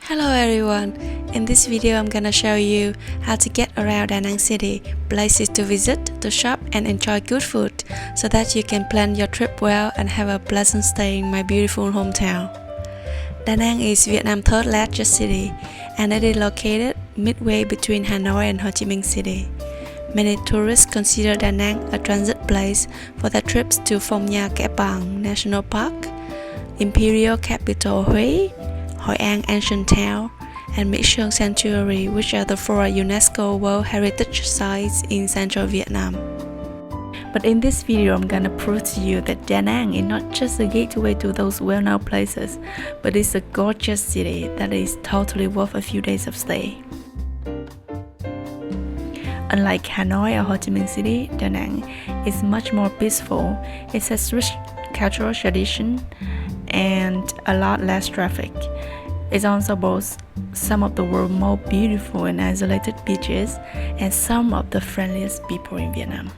Hello everyone, in this video I'm gonna show you how to get around Danang city, places to visit, to shop and enjoy good food so that you can plan your trip well and have a pleasant stay in my beautiful hometown. Danang is Vietnam's third largest city and it is located midway between Hanoi and Ho Chi Minh City. Many tourists consider Danang a transit place for their trips to Phong Nha Kẻ Bàng National Park, Imperial Capital Huế, Hội An Ancient Town, and My Sơn Sanctuary, which are the four UNESCO World Heritage Sites in central Vietnam. But in this video, I'm gonna prove to you that Danang is not just a gateway to those well-known places, but it's a gorgeous city that is totally worth a few days of stay. Unlike Hanoi or Ho Chi Minh City, Danang is much more peaceful. It has rich cultural tradition and a lot less traffic. It also boasts some of the world's most beautiful and isolated beaches and some of the friendliest people in Vietnam.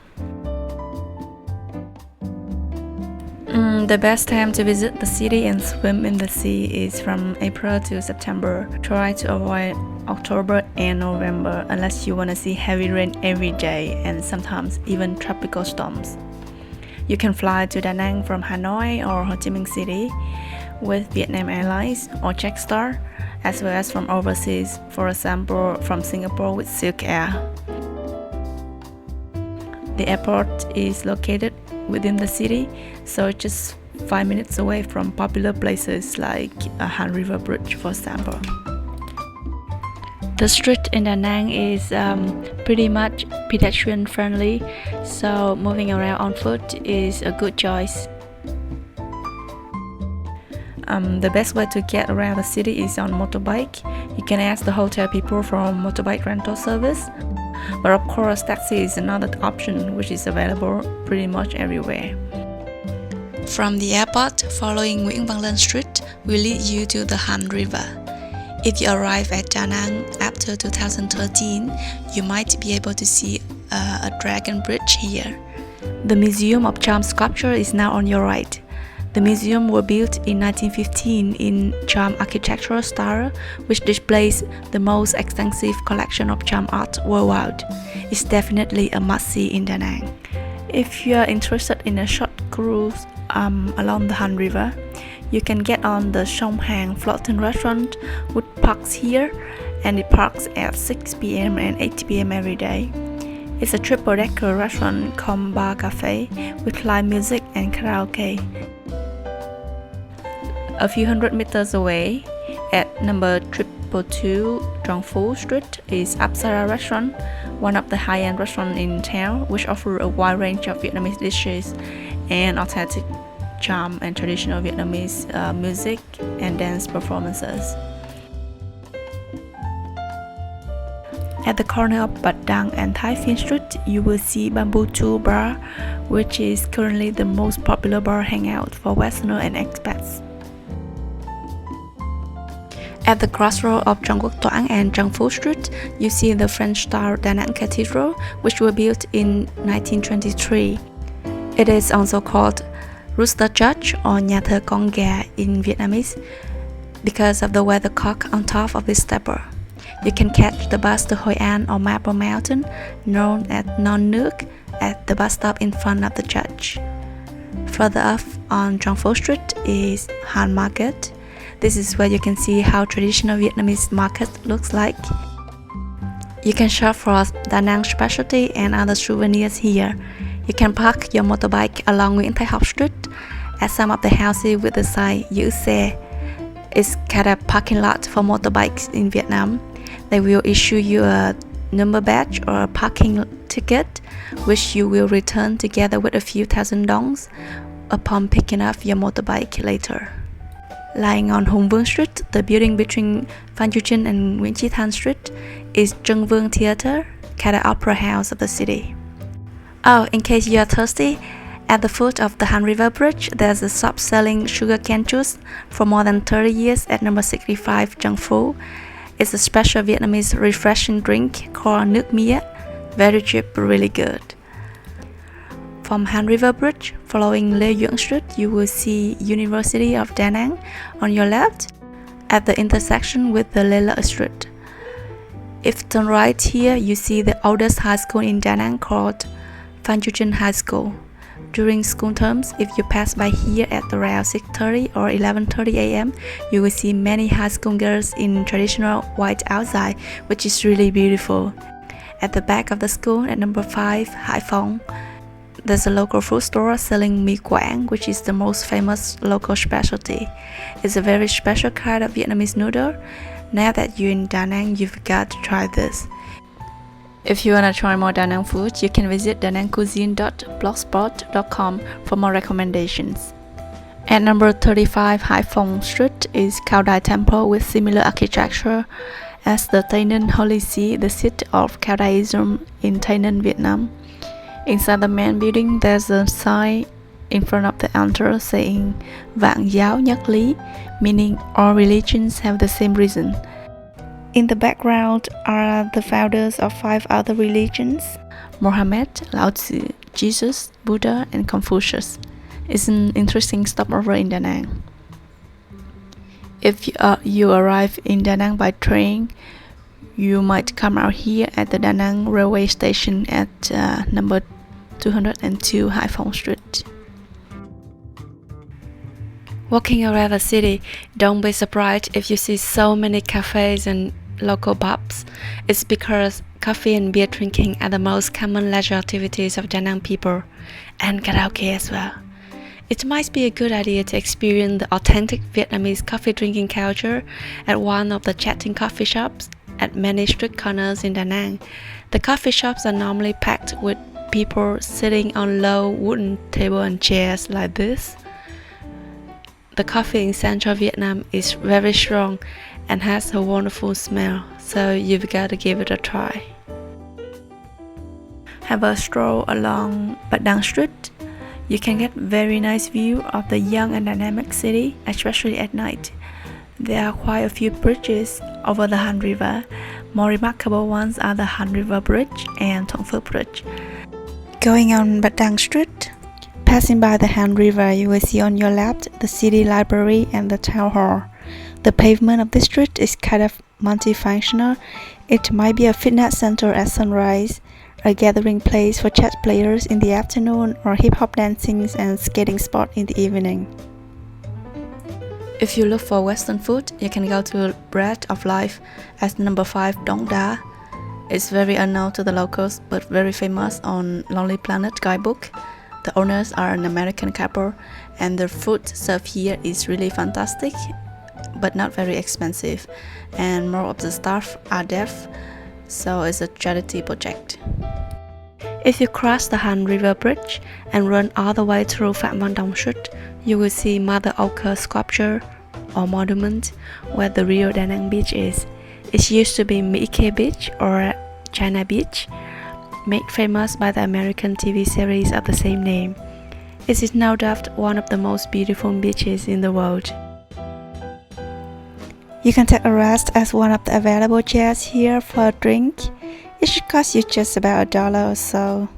The best time to visit the city and swim in the sea is from April to September. Try to avoid October and November unless you want to see heavy rain every day and sometimes even tropical storms. You can fly to Danang from Hanoi or Ho Chi Minh City with Vietnam Airlines or Jetstar, as well as from overseas, for example from Singapore with Silk Air. The airport is located within the city, so just 5 minutes away from popular places like Han River Bridge, for example. The street in Danang is pretty much pedestrian friendly, so moving around on foot is a good choice. The best way to get around the city is on motorbike. You can ask the hotel people for a motorbike rental service. But of course, taxi is another option which is available pretty much everywhere. From the airport, following Nguyễn Văn Linh Street will lead you to the Han River. If you arrive at Danang after 2013, you might be able to see a dragon bridge here. The Museum of Charm sculpture is now on your right. The museum was built in 1915 in charm architectural style, which displays the most extensive collection of charm art worldwide. It's definitely a must-see in Danang. If you are interested in a short cruise along the Han River, you can get on the Sông Hàn floating restaurant, which parks here, and it parks at 6 p.m. and 8 p.m. every day. It's a triple-decker restaurant cum bar cafe with live music and karaoke. A few hundred meters away, at number 222 Trong Phu Street, is Apsara Restaurant, one of the high-end restaurants in town, which offers a wide range of Vietnamese dishes and authentic charm and traditional Vietnamese music and dance performances. At the corner of Bạch Đằng and Thái Phiên Street, you will see Bamboo 2 Bar, which is currently the most popular bar hangout for Westerners and expats. At the crossroad of Trong Quoc Toản and Trong Phu Street, you see the French-style Danang Cathedral, which was built in 1923. It is also called Rooster Church or Nhà thờ con gà in Vietnamese because of the weathercock on top of its steeple. You can catch the bus to Hội An or Marble Mountain, known as Non Nước, at the bus stop in front of the church. Further up on Trong Phu Street is Han Market. This is where you can see how traditional Vietnamese market looks like. You can shop for Danang specialty and other souvenirs here. You can park your motorbike along Nguyễn Thái Học Street at some of the houses with the sign Giữ xe. It's kind of parking lot for motorbikes in Vietnam. They will issue you a number badge or a parking ticket, which you will return together with a few thousand dongs upon picking up your motorbike later. Lying on Hùng Vương Street, the building between Phan Chu Trinh and Nguyễn Chí Thanh Street is Trân Vương Theatre, kind of opera house of the city. Oh, in case you are thirsty, at the foot of the Han River Bridge, there's a shop selling sugarcane juice for more than 30 years at number 65 Trong Phu. It's a special Vietnamese refreshing drink called nước mía, very cheap, really good. From Han River Bridge, following Lê Duẩn Street, you will see University of Danang on your left. at the intersection with the Lela Street. If turn right here, you see the oldest high school in Danang called Phan Chu Trinh High School. During school terms, if you pass by here at around 6:30 or 11:30 a.m., you will see many high school girls in traditional white outside, which is really beautiful. At the back of the school at number 5, Hai Phong, there's a local food store selling mì Quảng, which is the most famous local specialty. It's a very special kind of Vietnamese noodle. Now that you're in Da Nang, you've got to try this. If you wanna try more Da Nang food, you can visit danangcuisine.blogspot.com for more recommendations. At number 35 Hai Phong Street is Khao Dai Temple with similar architecture as the Tây Ninh Holy See, the seat of Khao Daism in Tây Ninh, Vietnam. Inside the main building, there's a sign in front of the altar saying Vạn giáo nhất lý, meaning all religions have the same reason. In the background are the founders of 5 other religions: Mohammed, Lao Tzu, Jesus, Buddha, and Confucius. It's an interesting stopover in Da Nang. If you arrive in Da Nang by train, you might come out here at the Da Nang railway station at number 202 Hai Phong Street. Walking around the city, don't be surprised if you see so many cafes and local pubs. It's because coffee and beer drinking are the most common leisure activities of Da Nang people, and karaoke as well. It might be a good idea to experience the authentic Vietnamese coffee drinking culture at one of the chatting coffee shops at many street corners in Da Nang. The coffee shops are normally packed with people sitting on low wooden tables and chairs like this. The coffee in central Vietnam is very strong and has a wonderful smell, so you've got to give it a try. Have a stroll along Bạch Đằng Street. You can get very nice view of the young and dynamic city, especially at night. There are quite a few bridges over the Han River. More remarkable ones are the Han River Bridge and Thuận Phước Bridge. Going on Bạch Đằng Street, passing by the Han River, you will see on your left the city library and the town hall. The pavement of this street is kind of multifunctional. It might be a fitness center at sunrise, a gathering place for chess players in the afternoon, or hip-hop dancing and skating spot in the evening. If you look for Western food, you can go to Bread of Life at number 5 Dong Da. It's very unknown to the locals, but very famous on Lonely Planet guidebook. The owners are an American couple, and the food served here is really fantastic, but not very expensive, and more of the staff are deaf, so it's a charity project. If you cross the Han River Bridge and run all the way through Phạm Văn Đồng Street, you will see Mother Ochre sculpture or monument where the real Da Nang beach is. It used to be Mỹ Khê Beach or China Beach, made famous by the American TV series of the same name. It is no doubt one of the most beautiful beaches in the world. You can take a rest at one of the available chairs here for a drink. It should cost you just about $1 or so.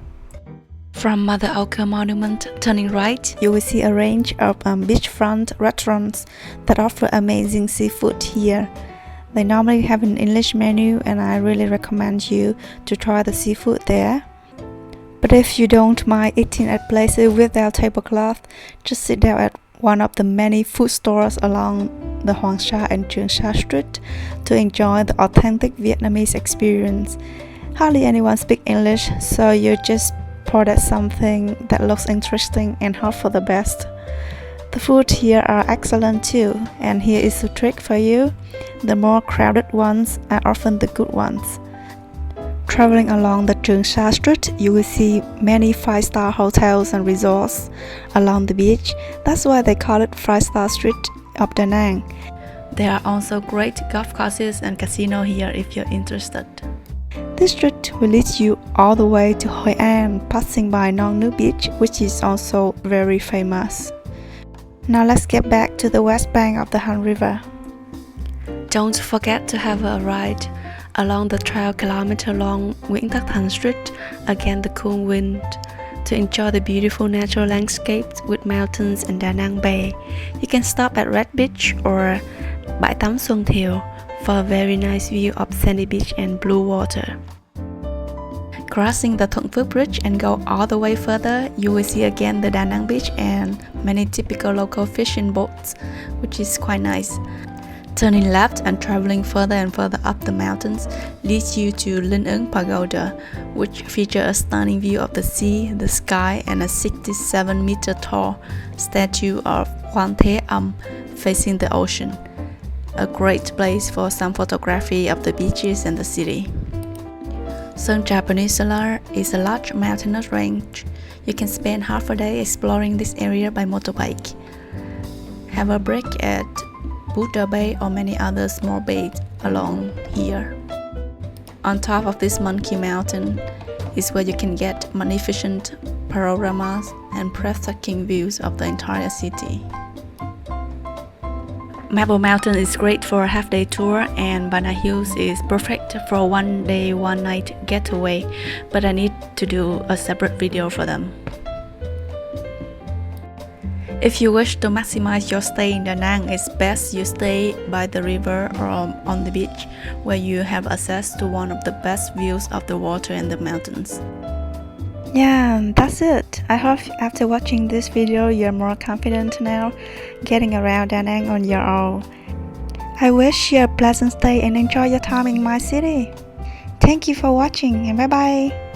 From Mother Ochre Monument, turning right, you will see a range of beachfront restaurants that offer amazing seafood here. They normally have an English menu, and I really recommend you to try the seafood there. But if you don't mind eating at places without tablecloth, just sit down at one of the many food stores along the Hoàng Sa and Trường Sa Street to enjoy the authentic Vietnamese experience. Hardly anyone speaks English, so you just pour at something that looks interesting and hope for the best. The food here are excellent too, and here is a trick for you. The more crowded ones are often the good ones. Traveling along the Trường Sa Street, you will see many 5-star hotels and resorts along the beach. That's why they call it 5-star Street of Da Nang. There are also great golf courses and casino here if you're interested. This street will lead you all the way to Hội An, passing by Nong Nu Beach, which is also very famous. Now let's get back to the west bank of the Han River. Don't forget to have a ride along the 12-kilometer-long Nguyễn Tất Thành Street against the cool wind to enjoy the beautiful natural landscapes with mountains and Da Nang Bay. You can stop at Red Beach or Bãi tắm Xuân Thiều for a very nice view of sandy beach and blue water. Crossing the Thuận Phước Bridge and go all the way further, you will see again the Danang beach and many typical local fishing boats, which is quite nice. Turning left and traveling further and further up the mountains leads you to Linh Ứng Pagoda, which features a stunning view of the sea, the sky, and a 67-meter tall statue of Quan Thế Âm facing the ocean. A great place for some photography of the beaches and the city. Sơn Trà Peninsula is a large mountainous range. You can spend half a day exploring this area by motorbike. Have a break at Buddha Bay or many other small bays along here. On top of this Monkey Mountain is where you can get magnificent panoramas and breathtaking views of the entire city. Marble Mountain is great for a half-day tour, and Bana Hills is perfect for a one-day, one-night getaway, but I need to do a separate video for them. If you wish to maximize your stay in Danang, it's best you stay by the river or on the beach, where you have access to one of the best views of the water and the mountains. Yeah, that's it. I hope after watching this video you're more confident now getting around Danang on your own. I wish you a pleasant stay and enjoy your time in my city. Thank you for watching and bye bye.